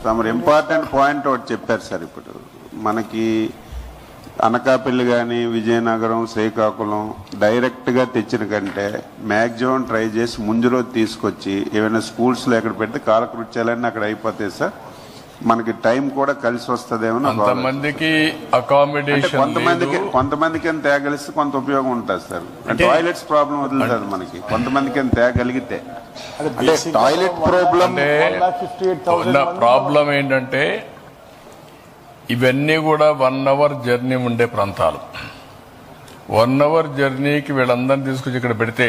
తమరు important point ఒకటి చెప్పారు సార్. ఇప్పుడు మనకి అనకాపల్లి కానీ విజయనగరం శ్రీకాకుళం డైరెక్ట్గా తెచ్చిన కంటే మ్యాక్సిమం ట్రై చేసి ముందు రోజు తీసుకొచ్చి ఏమైనా స్కూల్స్లో ఎక్కడ పెడితే కాలకృత్యాలన్నీ అక్కడ అయిపోతాయి సార్. మనకి టైం కూడా కలిసి వస్తుందేమో. కొంతమందికి తేగలిస్తే కొంత ఉపయోగం ఉంటుంది సార్. టాయిలెట్స్ ప్రాబ్లం వదులుతుంది మనకి, కొంతమందికి తేగలిగితే. టాయిలెట్ ప్రాబ్లం ఏంటంటే ఇవన్నీ కూడా 1 అవర్ జర్నీ ఉండే ప్రాంతాలు. 1 అవర్ జర్నీకి వీళ్ళందరినీ తీసుకొచ్చి ఇక్కడ పెడితే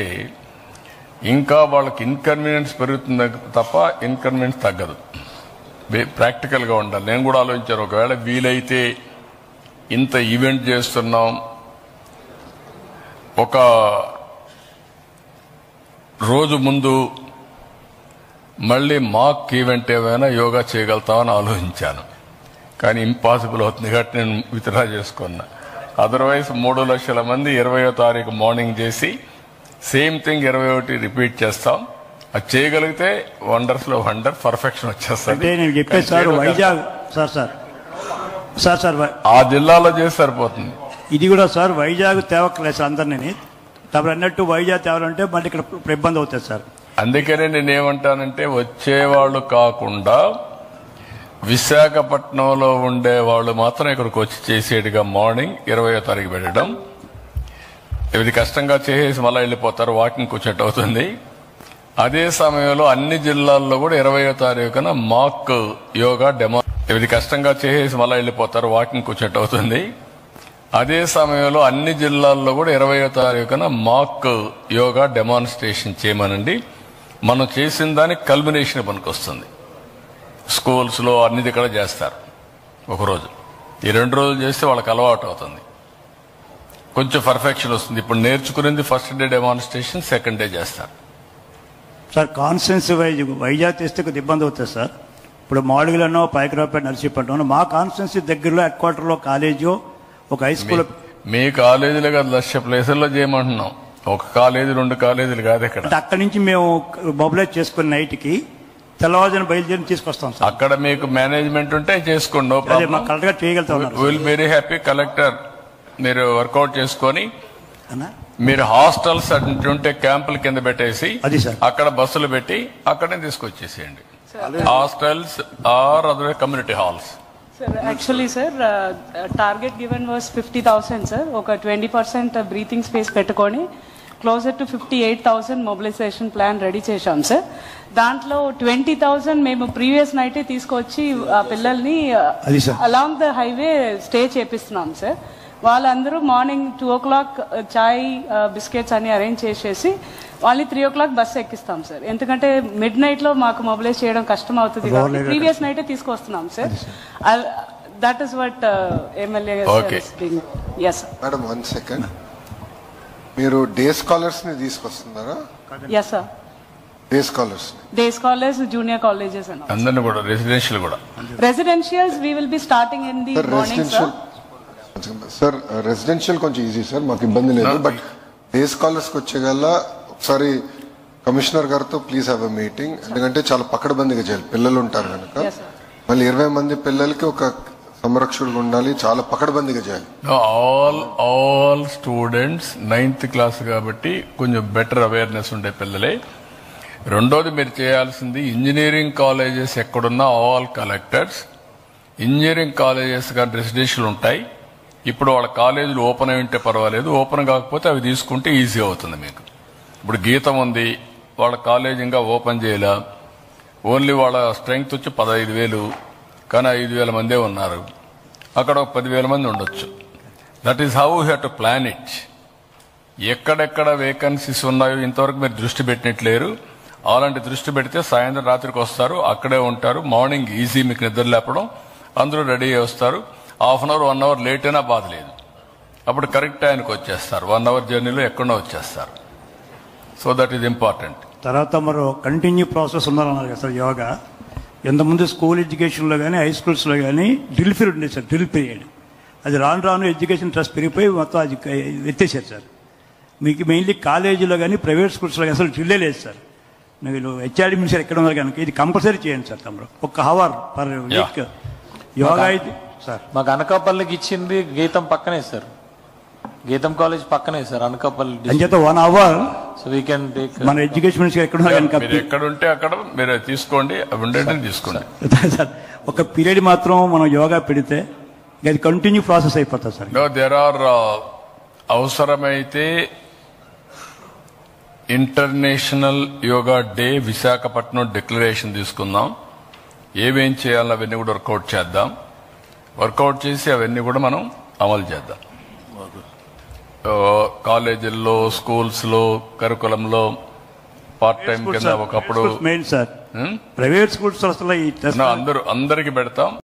ఇంకా వాళ్ళకి ఇన్కన్వీనియన్స్ పెరుగుతుంది తప్ప ఇన్కన్వీనియన్స్ తగ్గదు. ప్రాక్టికల్గా ఉండాలి. నేను కూడా ఆలోచించాను, ఒకవేళ వీలైతే ఇంత ఈవెంట్ చేస్తున్నాం, ఒక రోజు ముందు మళ్ళీ మాక్ ఈవెంట్ ఏమైనా యోగా చేయగలుగుతామని ఆలోచించాను. కానీ ఇంపాసిబుల్ అవుతుంది కాబట్టి నేను విత్డ్రా చేసుకున్నా. అదర్వైజ్ 3 లక్షల మంది 20వ తారీఖు మార్నింగ్ చేసి సేమ్ థింగ్ 21 రిపీట్ చేస్తాం. అది చేయగలిగితే వండర్స్ లో వండర్, పర్ఫెక్షన్ వచ్చేస్తుంది. ఆ జిల్లాలో చేసి సరిపోతుంది. ఇది కూడా సార్ వైజాగ్ తేవక్కలేదు సార్ అందరినీ. తమరు అన్నట్టు వైజాగ్ తేవాలంటే మళ్ళీ ఇక్కడ ఇబ్బంది అవుతుంది సార్. అందుకనే నేనేమంటానంటే వచ్చేవాళ్ళు కాకుండా విశాఖపట్నంలో ఉండే వాళ్ళు మాత్రం ఇక్కడికి వచ్చి చేసేట్టుగా మార్నింగ్ 20వ తారీఖు పెట్టడం. ఇది కష్టంగా చేసేసి మళ్ళీ వెళ్ళిపోతారు, వాకింగ్ వచ్చేట్టు అవుతుంది. అదే సమయంలో అన్ని జిల్లాల్లో కూడా 20వ తారీఖున మాక్ యోగా డెమో, ఇది కష్టంగా చేసేసి మళ్ళీ వెళ్ళిపోతారు, వాకింగ్ వచ్చేట్టు అవుతుంది. అదే సమయంలో అన్ని జిల్లాల్లో కూడా 20వ తారీఖున మాక్ యోగా డెమాన్స్ట్రేషన్ చేయమనండి. మనం చేసిన దానికి కల్మినేషన్ పనికొస్తుంది. స్కూల్స్ లో అన్ని దగ్గర చేస్తారు ఒకరోజు. ఈ 2 రోజులు చేస్తే వాళ్ళకి అలవాటు అవుతుంది, కొంచెం పర్ఫెక్షన్ వస్తుంది. ఇప్పుడు నేర్చుకునేది first day demonstration, second day చేస్తారు సార్. కాన్స్టిట్యున్సీ వైజాగ్ తెస్తే కొద్ది ఇబ్బంది అవుతుంది సార్. ఇప్పుడు మాడుగులనో పైకరావుపేట నర్సీపట్నం మా కాన్స్టిట్యున్సీ దగ్గరలో హెడ్ క్వార్టర్లో కాలేజీ, ఒక హై స్కూల్. మీ కాలేజీలో కాదు, లక్ష ప్లేసుల్లో చేయమంటున్నాం. ఒక కాలేజీ 2 కాలేజీలు కాదు ఇక్కడ. అక్కడి నుంచి మేము మొబిలైజ్ చేసుకుని నైట్కి తెల్లవారుజామున బయలుదేరి తీసుకొస్తాం సార్. అక్కడ మీకు మేనేజ్మెంట్ ఉంటే చేసుకోండి, కరెక్ట్ గా చేయగలుగుతాం. Will very happy. కలెక్టర్ మీరు వర్కౌట్ చేసుకొని మీరు హాస్టల్స్ ఉంటే క్యాంపుల కింద పెట్టేసి అక్కడ బస్సులు పెట్టి అక్కడే తీసుకొచ్చేసేయండి. Hostels or other community halls. Actually, sir, target given was 50,000, sir. Okay, 20% breathing space pettukoni closer to 58,000 mobilization plan ready chesam, sir. Dantlo 20,000 మేము ప్రీవియస్ నైట్ తీసుకొచ్చి ఆ పిల్లల్ని అలాంగ్ ద హైవే స్టే చేపిస్తున్నాం సార్. వాళ్ళందరూ మార్నింగ్ 2 o'clock చాయ్ biscuits అన్ని arrange చేసేసి వాళ్ళని 3 o'clock బస్సు ఎక్కిస్తాం సార్. ఎందుకంటే మిడ్ నైట్ లో మాకు మొబిలైజ్ చేయడం కష్టం అవుతుంది కాబట్టి ప్రీవియస్ నైట్ తీసుకొస్తున్నాం sir. That is what MLA. Madam 1 second, మీరు డే స్కాలర్స్ ని తీసుకొస్తున్నారా? Yes sir, day scholars junior colleges అందరిని కూడా, రెసిడెన్షియల్ కూడా. Residentials we will be starting in the morning sir. Sir residential కొంచెం ఈజీ సార్, మాకు ఇబ్బంది లేదు. బట్ డే స్కాలర్స్ కి వచ్చేగల ఒకసారి కమిషనర్ గారితో ప్లీజ్ హ్యావ్ ఎ మీటింగ్. ఎందుకంటే చాలా పకడ్బందీగా చేయాలి, పిల్లలు ఉంటారు కనుక. మళ్ళీ 20 మంది పిల్లలకి ఒక సంరక్షకుడు ఉండాలి, చాలా పకడ్బందీగా చేయాలి. ఆల్ స్టూడెంట్స్ 9th క్లాస్ కాబట్టి కొంచెం బెటర్ అవేర్నెస్ ఉండే పిల్లలే. రెండోది మీరు చేయాల్సింది, ఇంజనీరింగ్ కాలేజెస్ ఎక్కడున్నా ఆల్ కలెక్టర్స్, ఇంజనీరింగ్ కాలేజెస్ కానీ రెసిడెన్షియల్ ఉంటాయి. ఇప్పుడు వాళ్ళ కాలేజీలు ఓపెన్ అయి ఉంటే పర్వాలేదు, ఓపెన్ కాకపోతే అవి తీసుకుంటే ఈజీ అవుతుంది మీకు. ఇప్పుడు గీతం ఉంది, వాళ్ళ కాలేజ్ ఇంకా ఓపెన్ చేయలే, ఓన్లీ వాళ్ళ స్ట్రెంగ్త్ వచ్చి 15,000, కానీ 5,000 మందే ఉన్నారు. అక్కడ ఒక 10,000 మంది ఉండొచ్చు. That is how you have to plan it. ఎక్కడెక్కడ వేకెన్సీస్ ఉన్నాయో ఇంతవరకు మీరు దృష్టి పెట్టినట్లేరు. అలాంటి దృష్టి పెడితే సాయంత్రం రాత్రికి వస్తారు, అక్కడే ఉంటారు. మార్నింగ్ ఈజీ, మీకు నిద్ర లేపడం, అందరూ రెడీ అయ్యి వస్తారు. Half an hour 1 hour late అయినా బాధ లేదు. అప్పుడు కరెక్ట్ టైంకి వచ్చేస్తారు. 1 hour జర్నీలో ఎక్కడో వచ్చేస్తారు. So that is important. తర్వాత మరో కంటిన్యూ ప్రాసెస్ ఉండాలన్నారు కదా సార్ యోగా. ఎంతమంది స్కూల్ ఎడ్యుకేషన్లో కానీ హై స్కూల్స్లో కానీ డ్రిల్ పీరియడ్ ఉండేది సార్. డ్రిల్ పీరియడ్ అది రాను ఎడ్యుకేషన్ ట్రస్ట్ పెరిగిపోయి మొత్తం అది ఎత్తేసారు సార్. మీకు మెయిన్లీ కాలేజీలో కానీ ప్రైవేట్ స్కూల్స్లో కానీ అసలు డ్రిల్లే లేదు సార్. మీరు హెచ్ఆర్డి మినిస్టర్ ఎక్కడ ఉన్నారు కనుక ఇది కంపల్సరీ చేయండి సార్ తమరు. 1 అవర్ పర్ వీక్ యోగా అయితే సార్. మాకు అనకాపల్లికి ఇచ్చింది గీతం పక్కనే సార్, గీతం కాలేజ్ పక్కనే సార్ అనకాపల్లి. అంచేత 1 hour so we can take. మన ఎడ్యుకేషన్ మినిస్టర్ ఎక్కడ ఉన్నారు కనుక మీరు ఎక్కడ ఉంటే అక్కడ మీరు తీసుకోండి, అవి ఉండేది తీసుకోండి సార్. ఒక పీరియడ్ మాత్రం మనం యోగా పెడితే అది కంటిన్యూ ప్రాసెస్ అయిపోతుంది సార్. దేర్ ఆర్ అవసరమైతే international yoga day Visakhapatnam declaration తీసుకుందాం, ఏమేం చేయాలో అవన్నీ కూడా వర్కౌట్ చేద్దాం, వర్కౌట్ చేసి అవన్నీ కూడా మనం అమలు చేద్దాం. కాలేజీల్లో, స్కూల్స్ లో, కరికులంలో పార్ట్ టైం కింద ఒకప్పుడు మెయిన్ సార్ ప్రైవేట్ స్కూల్స్ అసలు అందరికి పెడతాం.